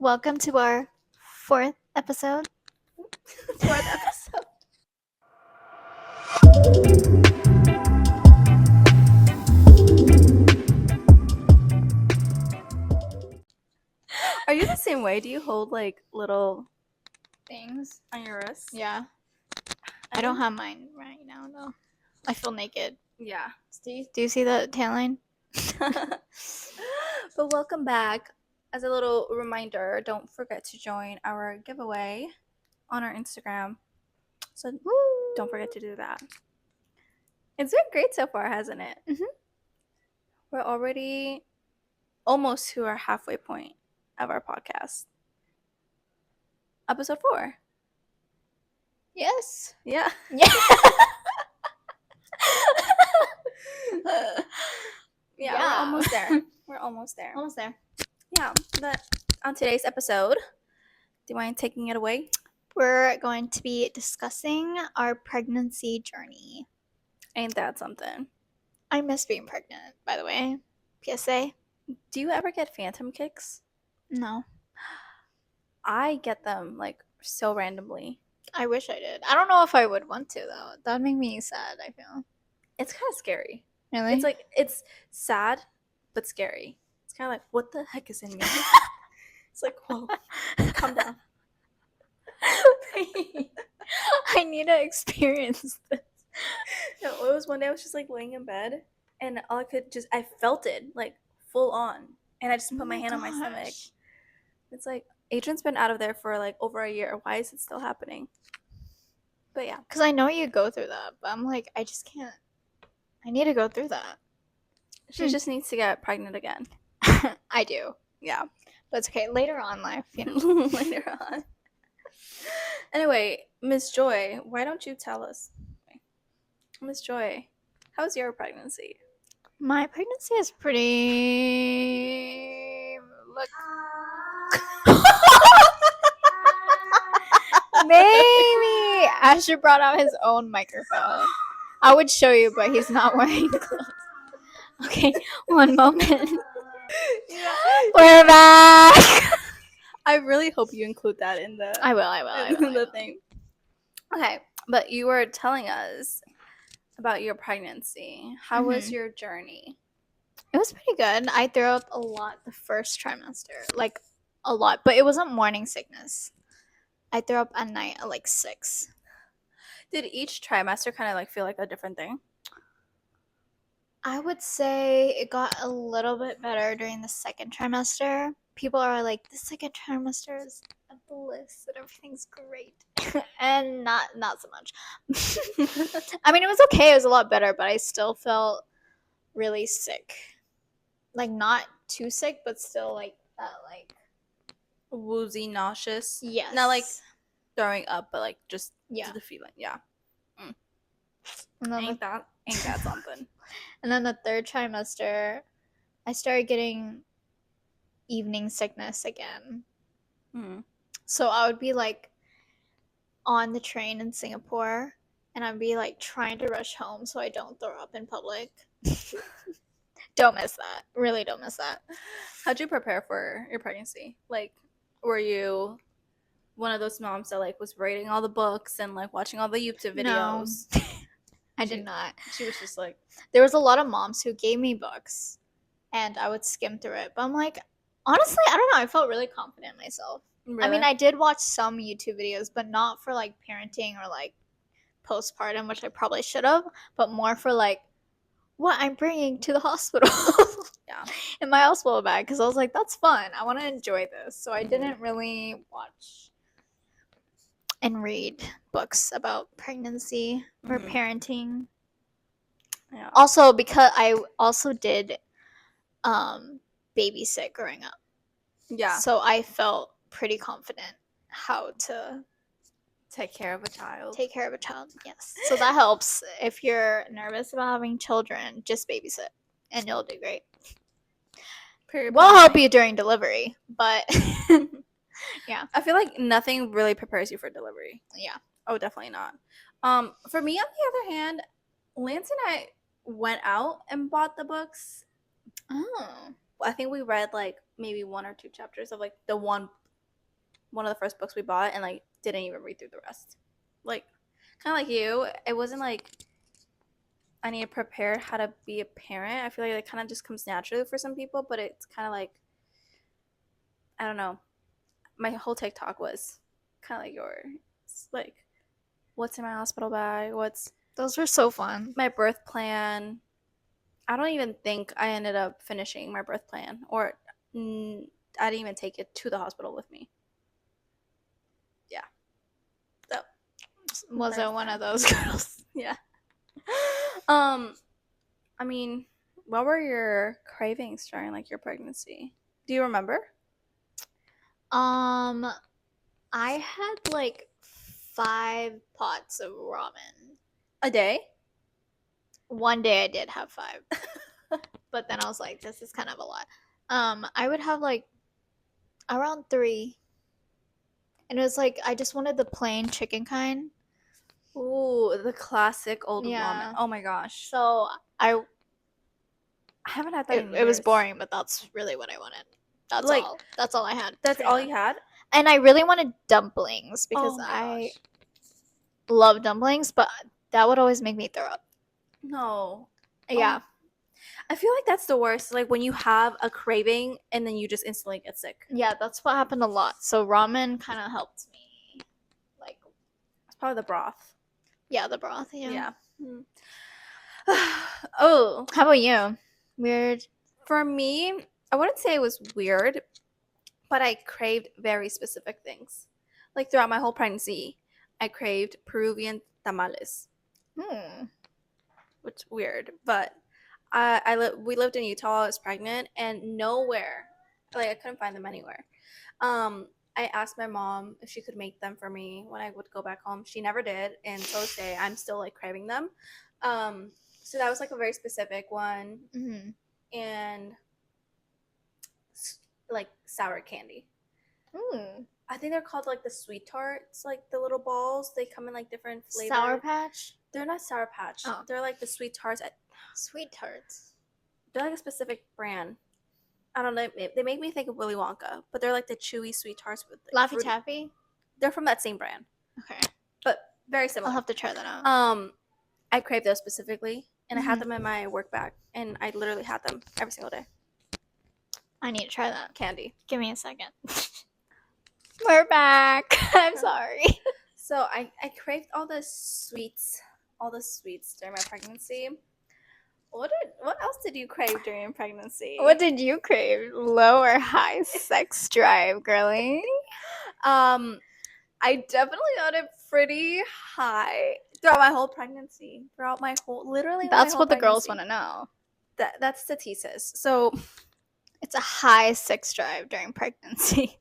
Welcome to our fourth episode. Fourth episode. Are you the same way? Do you hold like little Things. on your wrist? Yeah. I don't have mine right now, though. I feel naked. Yeah. Do you see the tan line? But welcome back. As a little reminder, don't forget to join our giveaway on our Instagram. So don't forget to do that. It's been great so far, hasn't it? Mhm. We're already almost to our halfway point of our podcast. Episode 4. Yes. Yeah. Yeah. Yeah, we're almost there. We're almost there. Almost there. Yeah, but on today's episode, do you mind taking it away? We're going to be discussing our pregnancy journey. Ain't that something? I miss being pregnant, by the way. PSA. Do you ever get phantom kicks? No. I get them like so randomly. I wish I did. I don't know if I would want to, though. That would make me sad, I feel. It's kind of scary. Really? It's like, it's sad, but scary. It's kind of like, what the heck is in me? It's like, whoa, calm down. I need to experience this. No, it was one day I was just like laying in bed and all I felt it like full on. And I just put my hand on my stomach. It's like, Adrian's been out of there for like over a year. Why is it still happening? But yeah. Because I know you go through that, but I'm like, I just can't. I need to go through that. She just needs to get pregnant again. I do. Yeah. But it's okay. Later on in life, you know. Later on. Anyway, Miss Joy, why don't you tell us? Miss Joy, how's your pregnancy? My pregnancy is pretty. Look. Baby! Asher brought out his own microphone. I would show you, but he's not wearing clothes. Okay, one moment. Yeah. We're back! I really hope you include that in the I will. the thing. Okay, but you were telling us about your pregnancy. How was your journey? It was pretty good. I threw up a lot the first trimester. Like, a lot. But it wasn't morning sickness. I threw up at night at like 6. Did each trimester kind of like feel like a different thing? I would say it got a little bit better during the second trimester. People are like, the second trimester is a bliss and everything's great. And not so much. I mean, it was okay. It was a lot better, but I still felt really sick. Like, not too sick, but still like that, like Woozy, nauseous. Yes. Not like throwing up, but like just Yeah. the feeling. Yeah. And then Ain't that something? And then the third trimester, I started getting evening sickness again. So I would be like on the train in Singapore, and I'd be like trying to rush home so I don't throw up in public. Don't miss that. Really don't miss that. How'd you prepare for your pregnancy? Like, were you one of those moms that like was reading all the books and like watching all the YouTube videos? No. I did not. She was just like, there was a lot of moms who gave me books and I would skim through it. But I'm like, honestly, I don't know. I felt really confident in myself. really? I mean, I did watch some YouTube videos, but not for like parenting or like postpartum, which I probably should have, but more for like what I'm bringing to the hospital. Yeah. In my hospital bag, because I was like, that's fun. I want to enjoy this. So I didn't really watch and read books about pregnancy or parenting. Yeah. Also, because I also did babysit growing up. Yeah. So I felt pretty confident how to take care of a child. Yes. So that helps. If you're nervous about having children, just babysit and you'll do great. We'll help you during delivery, but yeah. I feel like nothing really prepares you for delivery. Yeah. Oh, definitely not. For me, on the other hand, Lance and I went out and bought the books. Oh. I think we read like maybe 1 or 2 chapters of like the one one of the first books we bought and like didn't even read through the rest. Like kind of like you, it wasn't like I need to prepare how to be a parent. I feel like it kind of just comes naturally for some people, but it's kind of like I don't know. My whole TikTok was kind of like yours. Like, what's in my hospital bag? What's Those were so fun. my birth plan? I don't even think I ended up finishing my birth plan, or I didn't even take it to the hospital with me. Yeah. So wasn't one of those girls. Yeah. I mean, what were your cravings during like your pregnancy? Do you remember? I had like 5 pots of ramen. A day? One day I did have 5. But then I was like, this is kind of a lot. I would have like around 3. And it was like I just wanted the plain chicken kind. Ooh, the classic old Yeah. ramen. Oh my gosh. So I haven't had that in years. It was boring, but that's really what I wanted. That's like, all. That's all I had. That's all you had? And I really wanted dumplings because I love dumplings, but that would always make me throw up. No. Yeah. I feel like that's the worst. Like when you have a craving and then you just instantly get sick. Yeah, that's what happened a lot. So ramen kind of helped me. Like, it's probably the broth. Yeah, the broth. Yeah. Oh. How about you? Weird? For me, I wouldn't say it was weird, but I craved very specific things. Like throughout my whole pregnancy, I craved Peruvian tamales. Which weird, but we lived in Utah. I was pregnant, and nowhere, like I couldn't find them anywhere. I asked my mom if she could make them for me when I would go back home. She never did, and to this day, I'm still like craving them. So that was like a very specific one, and like sour candy. I think they're called like the sweet tarts, like the little balls. They come in like different flavors. Sour Patch? They're not Sour Patch. Oh. They're like the sweet tarts. Sweet tarts. They're like a specific brand. I don't know. They make me think of Willy Wonka, but they're like the chewy sweet tarts with like, Laffy Taffy. They're from that same brand. Okay, but very similar. I'll have to try that out. I crave those specifically, and I had them in my work bag, and I literally had them every single day. I need to try that candy. Give me a second. We're back. I'm sorry. So I craved all the sweets during my pregnancy. What else did you crave during your pregnancy? What did you crave? Low or high sex drive, girly? I definitely got it pretty high throughout my whole pregnancy. That's what the girls want to know. That's the thesis. So it's a high sex drive during pregnancy.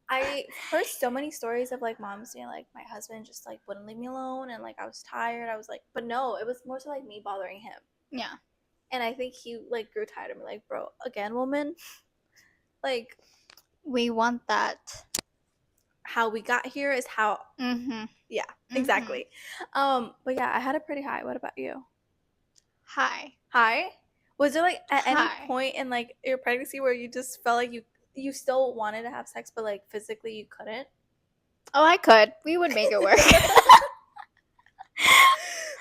I heard so many stories of like moms saying like my husband just like wouldn't leave me alone, and like I was tired. I was like, but no, it was more so like me bothering him. Yeah. And I think he like grew tired of me. Like, bro, again, woman. Like, we want that. How we got here is how. Yeah, exactly. But yeah, I had a pretty high. What about you? High. Was there like at any point in like your pregnancy where you just felt like you still wanted to have sex, but like physically you couldn't? Oh, I could. We would make it work.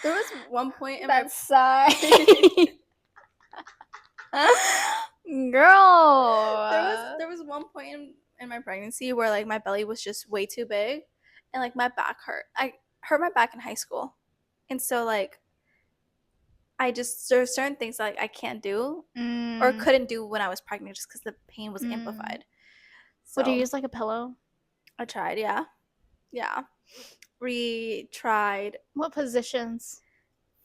There was one point in that sigh. Girl. There was one point in my pregnancy where like my belly was just way too big, and like my back hurt. I hurt my back in high school, and so like there's certain things that, like I can't do or couldn't do when I was pregnant just because the pain was amplified. So, would you use like a pillow? I tried, yeah. We tried. What positions?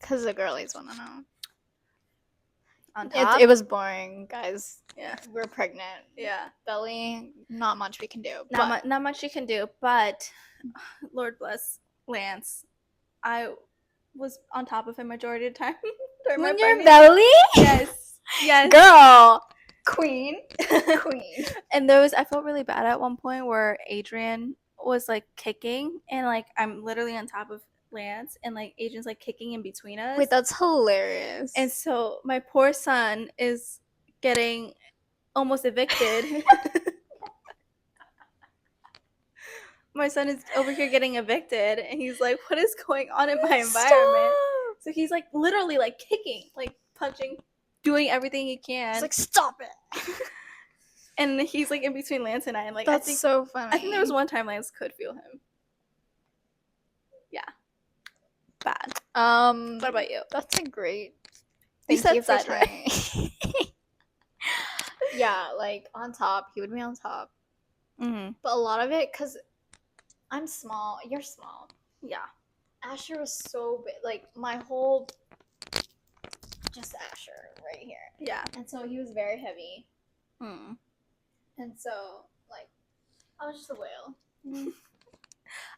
Because the girlies want to know. On top? It was boring, guys. Yeah. We're pregnant. Yeah. Belly, not much we can do. Not much you can do, but Lord bless Lance. I was on top of him majority of the time. When your belly? Yes. Girl. Queen. And I felt really bad at one point where Adrian was like kicking, and like I'm literally on top of Lance, and like Adrian's like kicking in between us. Wait, that's hilarious. And so my poor son is getting almost evicted. my son is over here getting evicted, and he's like, what is going on in my environment? So he's like literally like kicking, like punching, doing everything he can. He's like, stop it. And he's like in between Lance and I, and like That's so funny. I think there was one time Lance could feel him. Yeah. Bad. What about you? That's a great. Thank you for trying. Yeah, like on top, he would be on top. Mm-hmm. But a lot of it, because I'm small, you're small. Yeah. Asher was so big, like my whole, just Asher right here. Yeah. And so he was very heavy. Mm. And so, like, I was just a whale.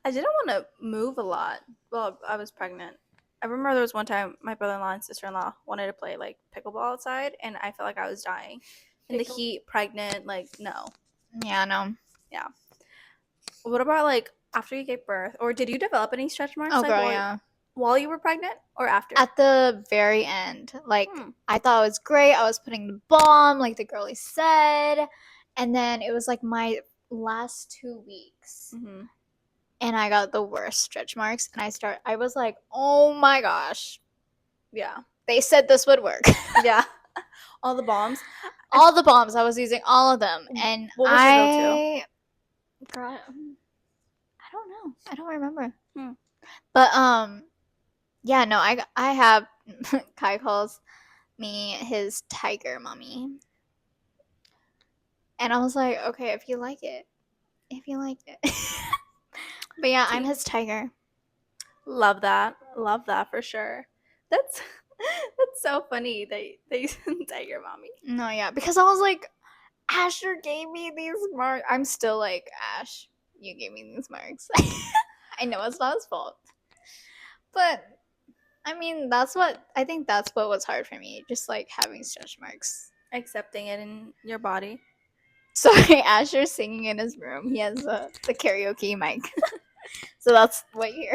I didn't want to move a lot while I was pregnant. I remember there was one time my brother-in-law and sister-in-law wanted to play like pickleball outside, and I felt like I was dying. In the heat, pregnant, like no. Yeah, no. Yeah. What about like after you gave birth, or did you develop any stretch marks? Oh, like, girl, while you were pregnant or after? At the very end, like I thought it was great. I was putting the balm, like the girlie said, and then it was like my last 2 weeks. Mm-hmm. And I got the worst stretch marks, and I was like, oh my gosh. Yeah. They said this would work. Yeah. All the bombs. All the bombs. I was using all of them. And what was your go-to? Girl, I don't know. I don't remember. Hmm. But yeah, no, I have Kai calls me his tiger mommy. And I was like, okay, if you like it. If you like it. But yeah, I'm his tiger. Love that for sure. That's so funny that they said tiger mommy. No, yeah, because I was like, Asher gave me these marks. I'm still like, Ash, you gave me these marks. I know it's not his fault. But I mean, I think that's what was hard for me, just like having stretch marks. Accepting it in your body. Sorry, Asher's singing in his room. He has the karaoke mic. So that's what you hear.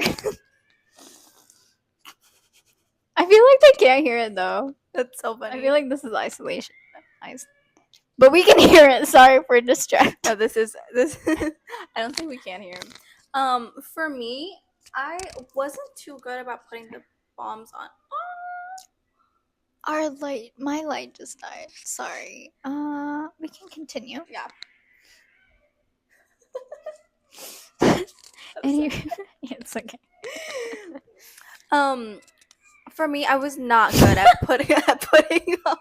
I feel like they can't hear it though. That's so funny. I feel like this is isolation. But we can hear it. Sorry for distracting. No, this. I don't think we can hear him. For me, I wasn't too good about putting the bombs on. My light just died. Sorry. We can continue. Yeah. It's okay. For me, I was not good at putting on.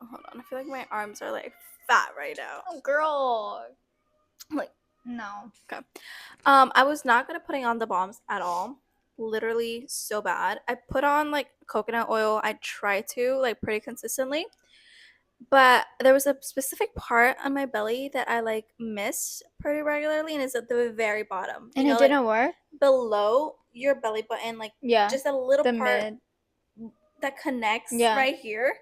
Hold on, I feel like my arms are like fat right now. Oh, girl. Like, no. Okay. I was not good at putting on the bombs at all. Literally so bad. I put on like coconut oil. I try to like pretty consistently. But there was a specific part on my belly that I like missed pretty regularly, and it's at the very bottom. And it didn't work? Below your belly button, like just a little part that connects right here.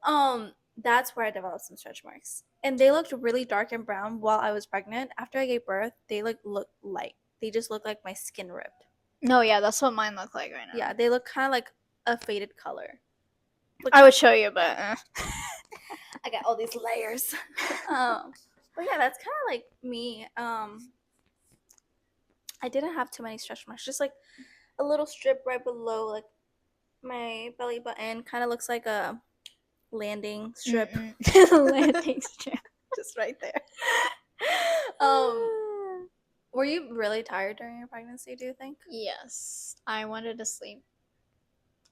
That's where I developed some stretch marks. And they looked really dark and brown while I was pregnant. After I gave birth, they like look light. They just look like my skin ripped. No, yeah, that's what mine look like right now. Yeah, they look kind of like a faded color. I would show you, but I got all these layers. But yeah, that's kind of like me. I didn't have too many stretch marks. Just like a little strip right below like my belly button. Kind of looks like a landing strip. Landing strip. Just right there. Were you really tired during your pregnancy, do you think? Yes. I wanted to sleep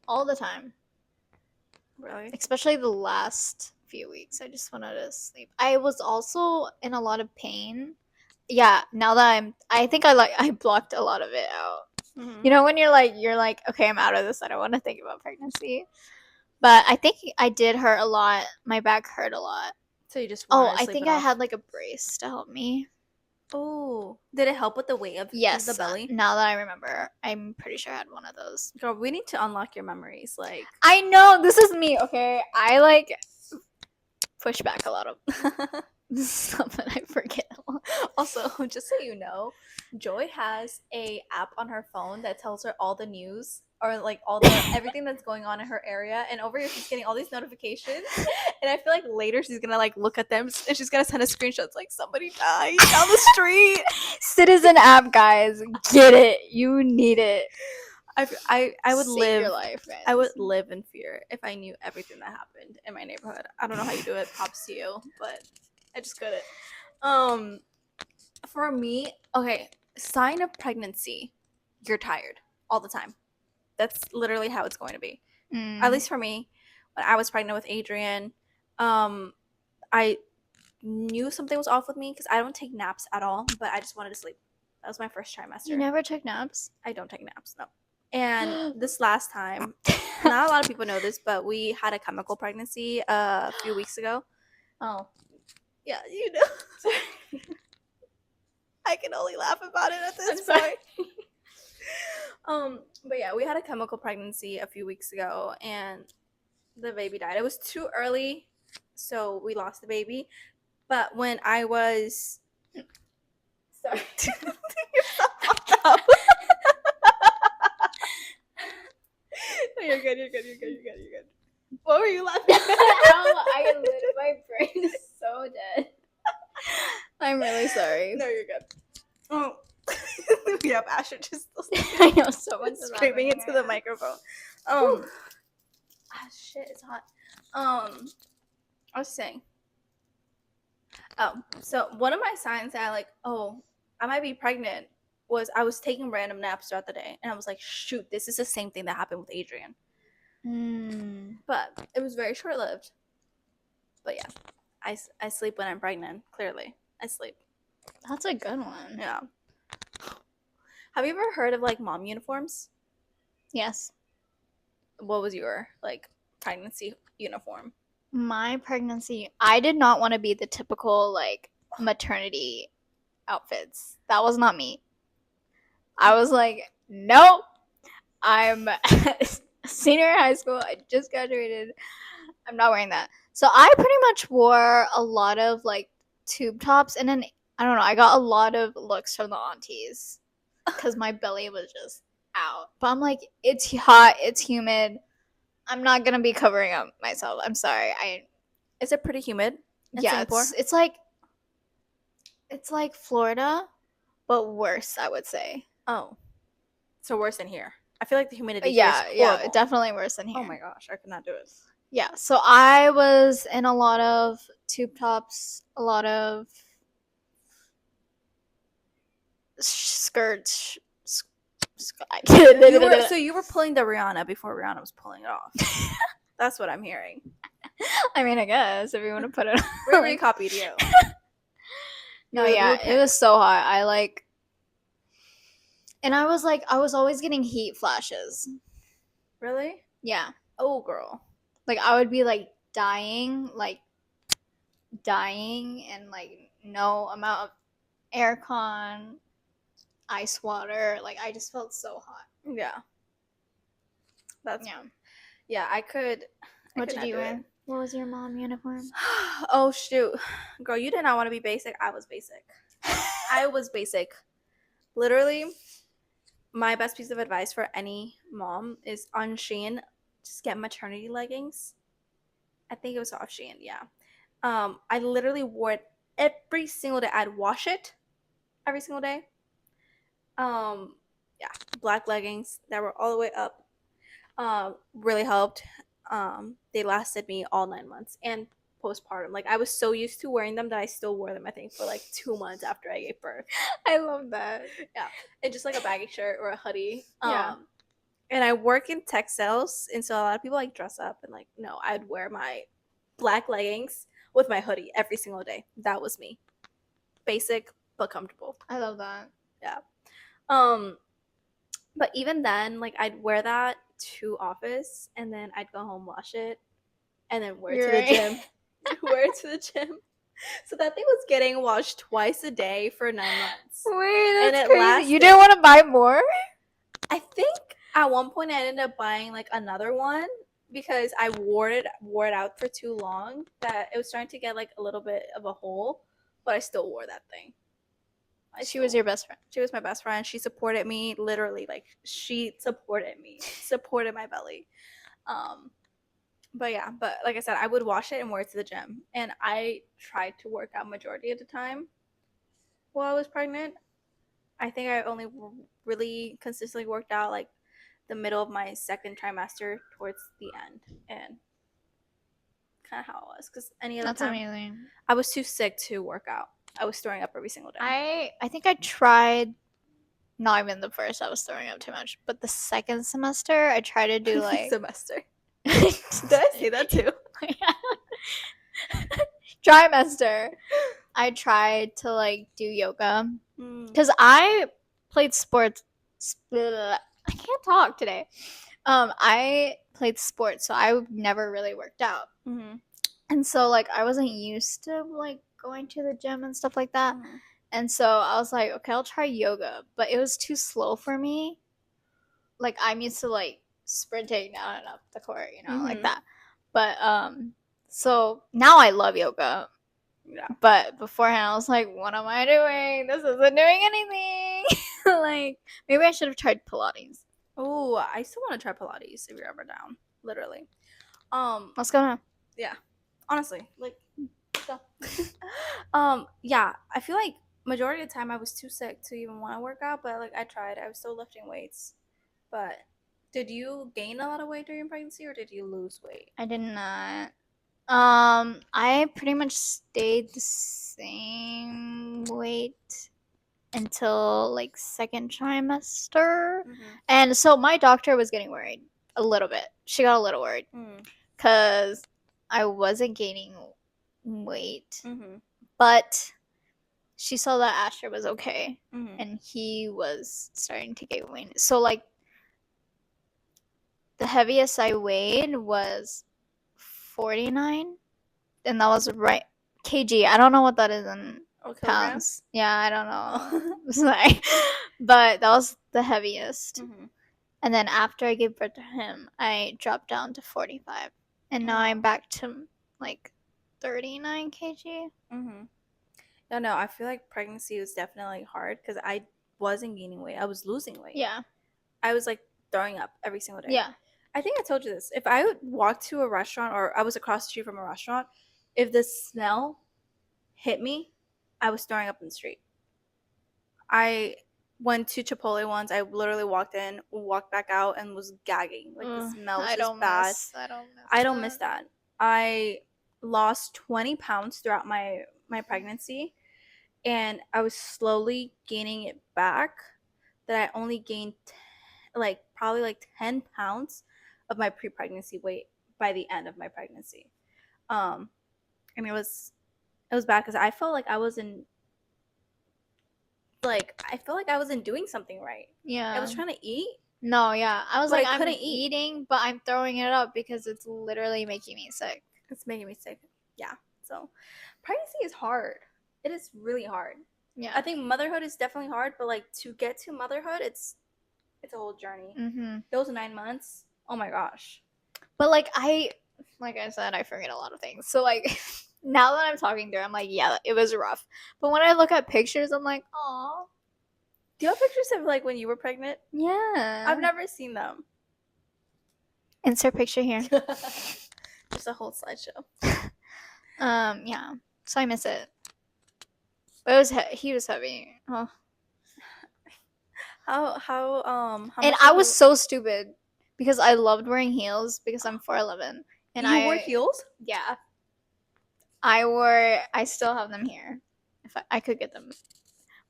all the time. Really? Especially the last few weeks. I just wanted to sleep. I was also in a lot of pain. Yeah, now that I think I blocked a lot of it out. Mm-hmm. You know, when you're like, okay, I'm out of this. I don't want to think about pregnancy. But I think I did hurt a lot. My back hurt a lot. So you just I think I had like a brace to help me. Oh, did it help with the weight of the belly? Now that I remember, I'm pretty sure I had one of those. Girl, we need to unlock your memories. Like, I know this is me. Okay, I like push back a lot of stuff that I forget. Also, just so you know, Joy has a app on her phone that tells her all the news or like all the everything that's going on in her area, and over here she's getting all these notifications, and I feel like later she's gonna like look at them and she's gonna send us screenshots like somebody died down the street. Citizen app, guys, get it. You need it. I would Save live your life, guys. I would live in fear if I knew everything that happened in my neighborhood. I don't know how you do it. Props to you, but I just couldn't. For me, okay, sign of pregnancy, you're tired all the time. That's literally how it's going to be. At least for me, when I was pregnant with Adrian, I knew something was off with me because I don't take naps at all, but I just wanted to sleep. That was my first trimester. You never took naps? I don't take naps, no. And this last time, not a lot of people know this, but we had a chemical pregnancy a few weeks ago. Oh. Yeah, you know. Sorry. I can only laugh about it at this point. But yeah, we had a chemical pregnancy a few weeks ago, and the baby died. It was too early, so we lost the baby. But when I was... Sorry. You're so fucked up. No, you're good. What were you laughing at? My brain is so dead. I'm really sorry. No, you're good. Oh. We have Asher just I know someone's screaming into the microphone. Shit, it's hot. I was saying. Oh, so one of my signs that I might be pregnant was I was taking random naps throughout the day, and I was like, shoot, this is the same thing that happened with Adrian. But it was very short-lived. But yeah, I sleep when I'm pregnant. Clearly, I sleep. That's a good one. Yeah. Have you ever heard of like mom uniforms? Yes. What was your like pregnancy uniform? My pregnancy, I did not want to be the typical like maternity outfits. That was not me. I was like, nope. I'm a senior in high school. I just graduated. I'm not wearing that. So I pretty much wore a lot of like tube tops, and then I don't know. I got a lot of looks from the aunties because my belly was just out. But I'm like, it's hot. It's humid. I'm not gonna be covering up myself. I'm sorry. Is it pretty humid in Singapore? It's like Florida, but worse, I would say. Oh, so worse than here. I feel like the humidity here is horrible. Yeah, definitely worse than here. Oh my gosh, I could not do it. Yeah, so I was in a lot of tube tops, a lot of skirts. So you were pulling the Rihanna before Rihanna was pulling it off. That's what I'm hearing. I mean, I guess if you want to put it on. We copied you. No, yeah, it was so hot. And I was always getting heat flashes. Really? Yeah. Oh, girl. Like, I would be, dying, and, no amount of aircon, ice water. I just felt so hot. Yeah. Yeah. Yeah, I could. What did you wear? What was your mom uniform? Oh, shoot. Girl, you did not want to be basic. I was basic. I was basic. Literally, my best piece of advice for any mom is on Shein, just get maternity leggings. I think it was off Shein, yeah. I literally wore it every single day. I'd wash it every single day. Yeah, black leggings that were all the way up. Really helped. They lasted me all 9 months and postpartum. I was so used to wearing them that I still wore them, I think, for 2 months after I gave birth. I love that. Yeah. And just a baggy shirt or a hoodie. Yeah. And I work in textiles, and so a lot of people dress up and no, I'd wear my black leggings with my hoodie every single day. That was me. Basic but comfortable. I love that. Yeah. But even then, I'd wear that to office, and then I'd go home, wash it, and then wear it to the gym. Wear it to the gym. So that thing was getting washed twice a day for 9 months. Wait, that's crazy. You didn't want to buy more? I think at one point I ended up buying another one because I wore it out for too long that it was starting to get a little bit of a hole, but I still wore that thing. She was your best friend. She was my best friend. She supported me literally, like she supported me, supported my belly. But yeah, but like I said, I would wash it and wear it to the gym, and I tried to work out majority of the time while I was pregnant. I think I only really consistently worked out like the middle of my second trimester towards the end, and kind of how it was. Because any other That's time, amazing. I was too sick to work out. I was throwing up every single day. I think I tried. Not even the first. I was throwing up too much, but the second semester, I tried to do like semester. Did I say that too? Trimester. I tried to like do yoga because I played sports. I can't talk today. I played sports, so I never really worked out, and so like I wasn't used to like going to the gym and stuff like that. And so I was like, okay, I'll try yoga, but it was too slow for me. Like I'm used to like sprinting down and up the court, like that. But so now I love yoga. Yeah. But beforehand I was like, what am I doing? This isn't doing anything. Like maybe I should have tried Pilates. Oh, I still want to try Pilates if you're ever down. Literally. Let's go now. Yeah. Honestly, like so. Yeah, I feel like majority of the time I was too sick to even want to work out, but like I tried. I was still lifting weights. But did you gain a lot of weight during pregnancy or did you lose weight? I did not. I pretty much stayed the same weight until like second trimester. And so my doctor was getting worried a little bit. She got a little worried because I wasn't gaining weight. But she saw that Asher was okay and he was starting to gain weight. So like the heaviest I weighed was 49, and that was right kg. I don't know what that is in pounds. Yeah, I don't know. Sorry. But that was the heaviest. And then after I gave birth to him, I dropped down to 45. And now I'm back to like 39 kg. No, I feel like pregnancy was definitely hard because I wasn't gaining weight. I was losing weight. Yeah. I was like throwing up every single day. Yeah. I think I told you this. If I would walk to a restaurant or I was across the street from a restaurant, if the smell hit me, I was throwing up in the street. I went to Chipotle once. I literally walked in, walked back out, and was gagging. Like the smell was just bad. I don't miss that. I lost 20 pounds throughout my pregnancy, and I was slowly gaining it back. That I only gained probably like 10 pounds of my pre-pregnancy weight by the end of my pregnancy. And it was bad because I felt like I wasn't doing something right. Yeah. I was trying to eat. No, yeah. I was like, I couldn't I'm eating, but I'm throwing it up because it's literally making me sick. It's making me sick. Yeah. So pregnancy is hard. It is really hard. Yeah. I think motherhood is definitely hard, but like to get to motherhood, it's a whole journey. Those 9 months, oh my gosh. But like I said, I forget a lot of things. So like now that I'm talking through, I'm like, yeah, it was rough. But when I look at pictures, I'm like, aw. Do you have pictures of like when you were pregnant? Yeah. I've never seen them. Insert picture here. Just a whole slideshow. Yeah. So I miss it. But he was heavy. Oh. How and I was so stupid because I loved wearing heels because I'm 4'11". And you wore heels? Yeah. I still have them here. If I could get them.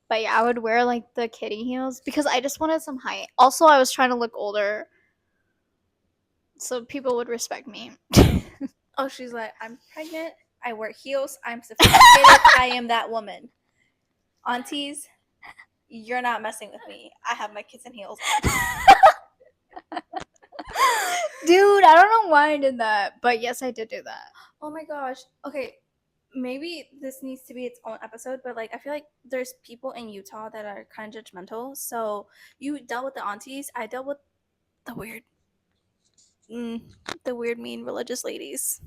But yeah, I would wear like the kitty heels because I just wanted some height. Also, I was trying to look older so people would respect me. Oh, she's like, I'm pregnant. I wear heels. I'm sophisticated. I am that woman. Aunties, you're not messing with me. I have my kids in heels. Dude, I don't know why I did that, but yes, I did do that. Oh my gosh. Okay, maybe this needs to be its own episode, but like I feel like there's people in Utah that are kind of judgmental. So you dealt with the aunties. I dealt with the weird mean religious ladies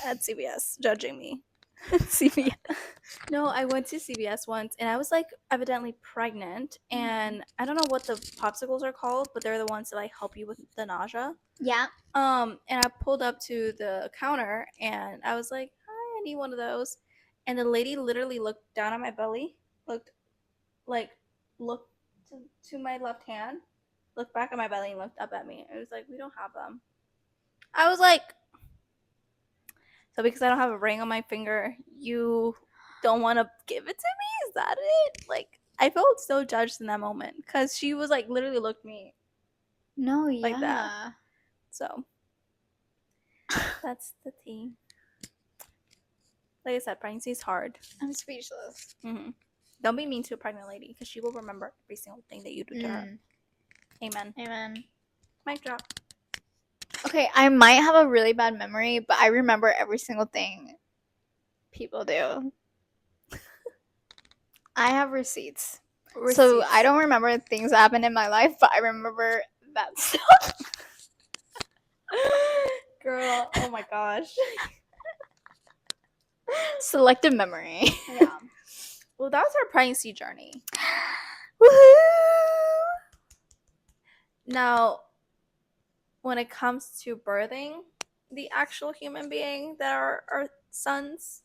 at CBS judging me. CVS. No, I went to CVS once and I was like evidently pregnant, and I don't know what the popsicles are called, but they're the ones that like help you with the nausea. Yeah. And I pulled up to the counter and I was like, "Hi, I need one of those." And the lady literally looked down at my belly, looked looked to my left hand, looked back at my belly, and looked up at me. It was like, "We don't have them." I was like, "So because I don't have a ring on my finger, you don't want to give it to me? Is that it?" Like, I felt so judged in that moment because she was like literally looked me No, like that. yeah. So that's the tea. Like I said, pregnancy is hard. I'm speechless. Don't be mean to a pregnant lady because she will remember every single thing that you do to her. Amen. Amen. Mic drop. Okay, I might have a really bad memory, but I remember every single thing people do. I have receipts. So I don't remember things that happened in my life, but I remember that stuff. Girl, oh my gosh. Selective memory. Yeah. Well, that was our pregnancy journey. Woohoo! Now, when it comes to birthing the actual human being that are our sons,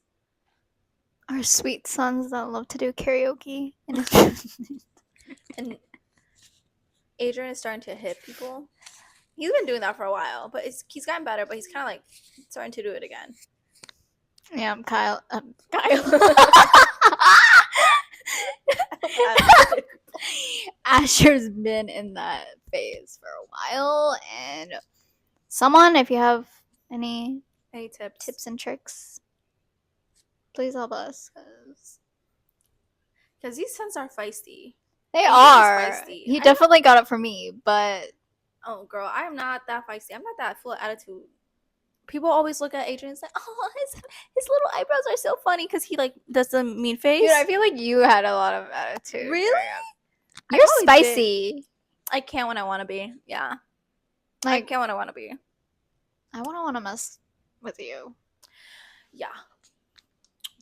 our sweet sons that love to do karaoke. And Adrian is starting to hit people. He's been doing that for a while, but he's gotten better, but he's kind of like starting to do it again. Yeah, Kyle. Asher's been in that phase for a while, and someone, if you have any tips and tricks, please help us, because these sons are feisty. They are. Feisty. He definitely got it from me, but oh, girl, I am not that feisty. I'm not that full of attitude. People always look at Adrian and say, "Oh, his little eyebrows are so funny," because he like does the mean face. Dude, I feel like you had a lot of attitude. Really? You're spicy. Did. I can't when I want to be. Yeah. Like, I can't when I want to be. I want to mess with you. Yeah.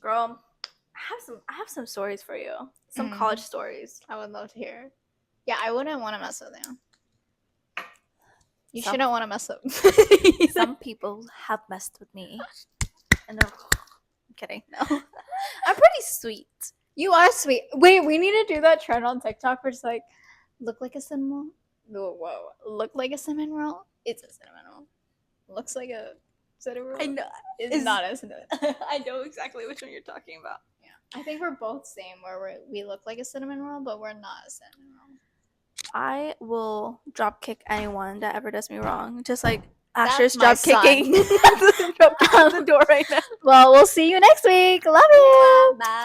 Girl, I have some stories for you. Some college stories. I would love to hear. Yeah, I wouldn't want to mess with you. You shouldn't want to mess up. Some people have messed with me. And they're I'm kidding. No. I'm pretty sweet. You are sweet. Wait, we need to do that trend on TikTok where it's like, look like a cinnamon roll. Whoa. Look like a cinnamon roll. It's a cinnamon roll. Looks like a cinnamon roll. I know. It's not a cinnamon. I know exactly which one you're talking about. Yeah. I think we're both same where we look like a cinnamon roll, but we're not a cinnamon roll. I will drop kick anyone that ever does me wrong. Just like Asher's drop kicking. Drop kicking the door right now. Well, we'll see you next week. Love you. Bye.